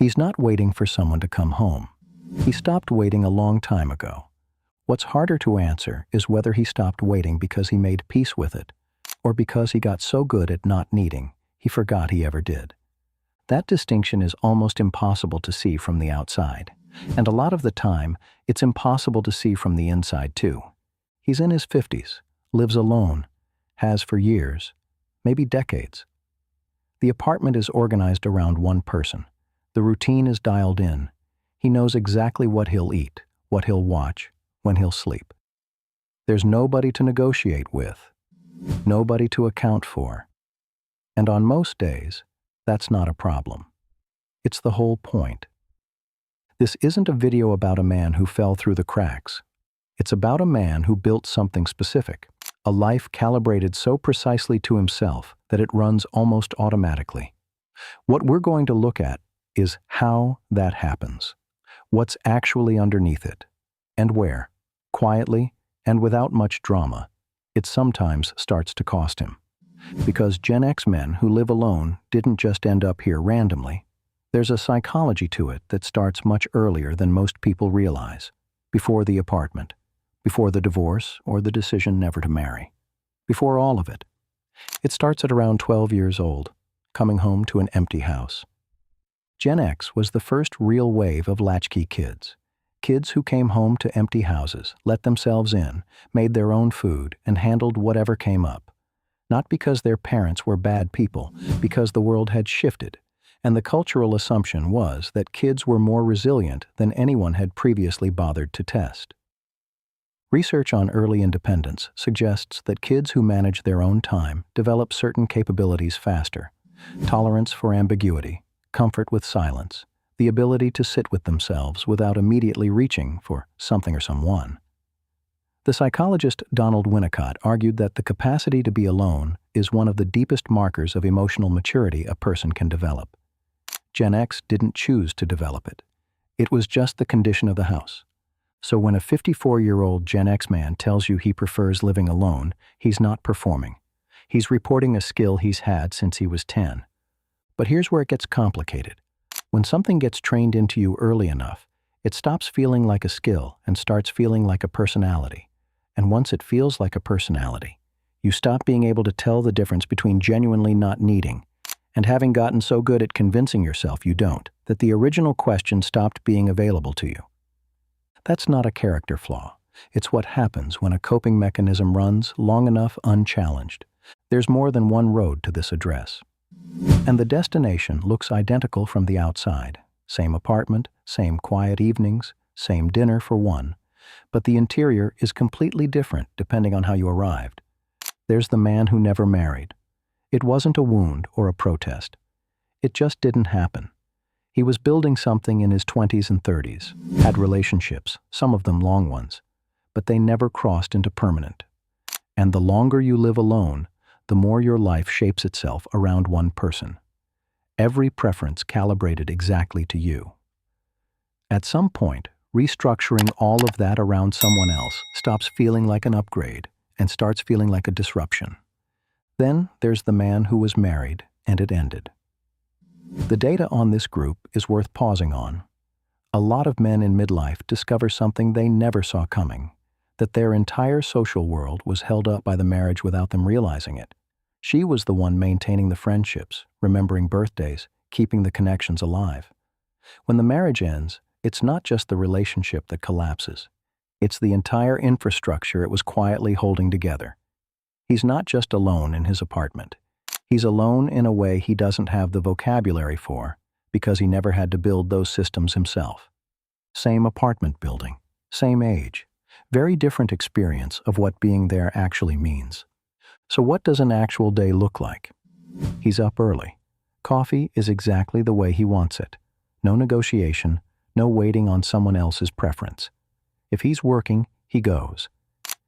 He's not waiting for someone to come home. He stopped waiting a long time ago. What's harder to answer is whether he stopped waiting because he made peace with it, or because he got so good at not needing, he forgot he ever did. That distinction is almost impossible to see from the outside, and a lot of the time, it's impossible to see from the inside too. He's in his 50s, lives alone, has for years, maybe decades. The apartment is organized around one person. The routine is dialed in. He knows exactly what he'll eat, what he'll watch, when he'll sleep. There's nobody to negotiate with, nobody to account for. And on most days, that's not a problem. It's the whole point. This isn't a video about a man who fell through the cracks. It's about a man who built something specific, a life calibrated so precisely to himself that it runs almost automatically. What we're going to look at is how that happens, what's actually underneath it, and where, quietly and without much drama, it sometimes starts to cost him. Because Gen X men who live alone didn't just end up here randomly. There's a psychology to it that starts much earlier than most people realize, before the apartment, before the divorce or the decision never to marry, before all of it. It starts at around 12 years old, coming home to an empty house. Gen X was the first real wave of latchkey kids. Kids who came home to empty houses, let themselves in, made their own food, and handled whatever came up. Not because their parents were bad people, because the world had shifted, and the cultural assumption was that kids were more resilient than anyone had previously bothered to test. Research on early independence suggests that kids who manage their own time develop certain capabilities faster: tolerance for ambiguity, comfort with silence, the ability to sit with themselves without immediately reaching for something or someone. The psychologist Donald Winnicott argued that the capacity to be alone is one of the deepest markers of emotional maturity a person can develop. Gen X didn't choose to develop it. It was just the condition of the house. So when a 54-year-old Gen X man tells you he prefers living alone, he's not performing. He's reporting a skill he's had since he was 10. But here's where it gets complicated. When something gets trained into you early enough, it stops feeling like a skill and starts feeling like a personality. And once it feels like a personality, you stop being able to tell the difference between genuinely not needing and having gotten so good at convincing yourself you don't, that the original question stopped being available to you. That's not a character flaw. It's what happens when a coping mechanism runs long enough unchallenged. There's more than one road to this address. And the destination looks identical from the outside. Same apartment, same quiet evenings, same dinner for one. But the interior is completely different depending on how you arrived. There's the man who never married. It wasn't a wound or a protest. It just didn't happen. He was building something in his 20s and 30s, had relationships, some of them long ones, but they never crossed into permanent. And the longer you live alone, the more your life shapes itself around one person. Every preference calibrated exactly to you. At some point, restructuring all of that around someone else stops feeling like an upgrade and starts feeling like a disruption. Then there's the man who was married and it ended. The data on this group is worth pausing on. A lot of men in midlife discover something they never saw coming, that their entire social world was held up by the marriage without them realizing it. She was the one maintaining the friendships, remembering birthdays, keeping the connections alive. When the marriage ends, it's not just the relationship that collapses. It's the entire infrastructure it was quietly holding together. He's not just alone in his apartment. He's alone in a way he doesn't have the vocabulary for, because he never had to build those systems himself. Same apartment building, same age, very different experience of what being there actually means. So what does an actual day look like? He's up early. Coffee is exactly the way he wants it. No negotiation, no waiting on someone else's preference. If he's working, he goes.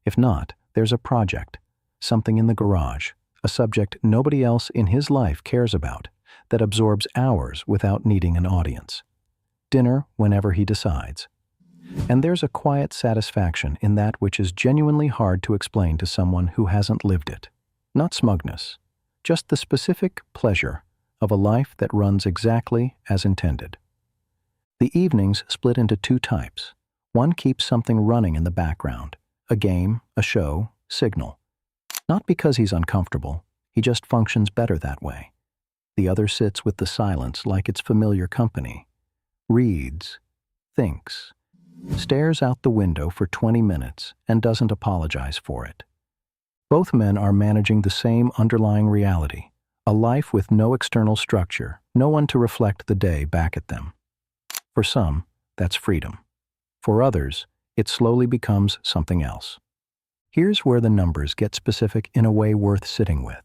If not, there's a project, something in the garage, a subject nobody else in his life cares about, that absorbs hours without needing an audience. Dinner whenever he decides. And there's a quiet satisfaction in that which is genuinely hard to explain to someone who hasn't lived it. Not smugness, just the specific pleasure of a life that runs exactly as intended. The evenings split into two types. One keeps something running in the background, a game, a show, signal. Not because he's uncomfortable, he just functions better that way. The other sits with the silence like it's familiar company, reads, thinks, stares out the window for 20 minutes and doesn't apologize for it. Both men are managing the same underlying reality, a life with no external structure, no one to reflect the day back at them. For some, that's freedom. For others, it slowly becomes something else. Here's where the numbers get specific in a way worth sitting with.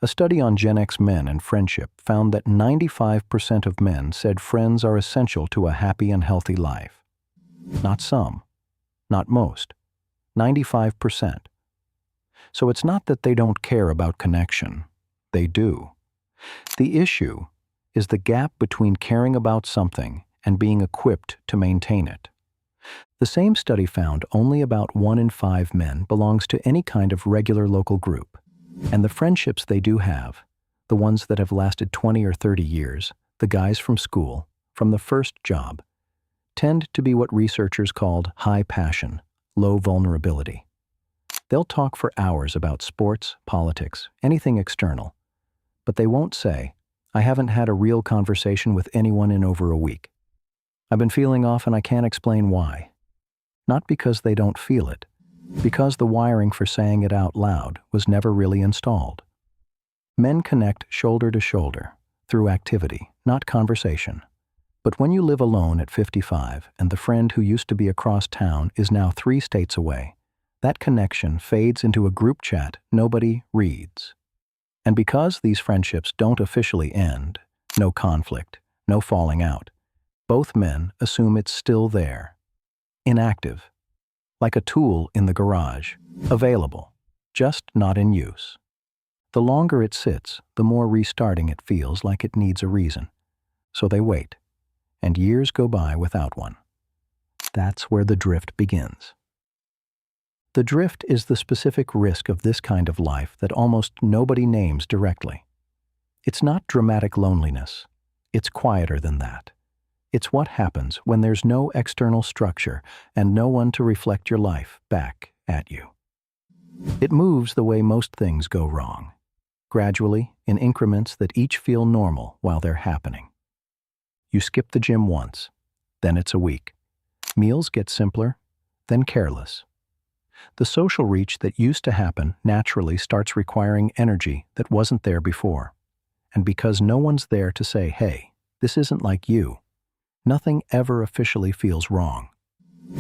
A study on genx men and friendship found that 95% of men said friends are essential to a happy and healthy life. Not some, not most, 95%. So it's not that they don't care about connection. They do. The issue is the gap between caring about something and being equipped to maintain it. The same study found only about 1 in 5 men belongs to any kind of regular local group. And the friendships they do have, the ones that have lasted 20 or 30 years, the guys from school, from the first job, tend to be what researchers called high passion, low vulnerability. They'll talk for hours about sports, politics, anything external. But they won't say, I haven't had a real conversation with anyone in over a week. I've been feeling off and I can't explain why. Not because they don't feel it, because the wiring for saying it out loud was never really installed. Men connect shoulder to shoulder, through activity, not conversation. But when you live alone at 55 and the friend who used to be across town is now 3 states away, that connection fades into a group chat nobody reads. And because these friendships don't officially end, no conflict, no falling out, both men assume it's still there, inactive, like a tool in the garage, available, just not in use. The longer it sits, the more restarting it feels like it needs a reason. So they wait, and years go by without one. That's where the drift begins. The drift is the specific risk of this kind of life that almost nobody names directly. It's not dramatic loneliness. It's quieter than that. It's what happens when there's no external structure and no one to reflect your life back at you. It moves the way most things go wrong, gradually, in increments that each feel normal while they're happening. You skip the gym once, then it's a week. Meals get simpler, then careless. The social reach that used to happen naturally starts requiring energy that wasn't there before. And because no one's there to say, hey, this isn't like you, nothing ever officially feels wrong.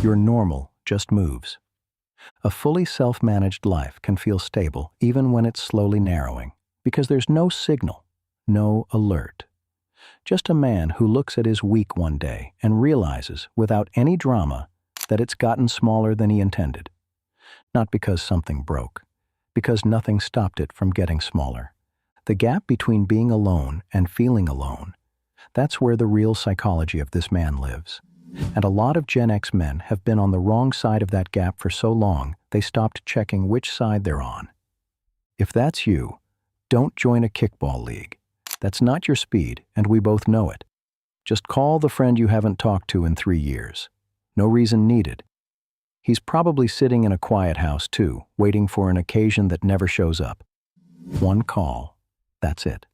Your normal just moves. A fully self-managed life can feel stable even when it's slowly narrowing, because there's no signal, no alert. Just a man who looks at his week one day and realizes, without any drama, that it's gotten smaller than he intended. Not because something broke, because nothing stopped it from getting smaller. The gap between being alone and feeling alone, that's where the real psychology of this man lives. And a lot of Gen X men have been on the wrong side of that gap for so long, they stopped checking which side they're on. If that's you, don't join a kickball league. That's not your speed, and we both know it. Just call the friend you haven't talked to in 3 years. No reason needed. He's probably sitting in a quiet house too, waiting for an occasion that never shows up. One call, that's it.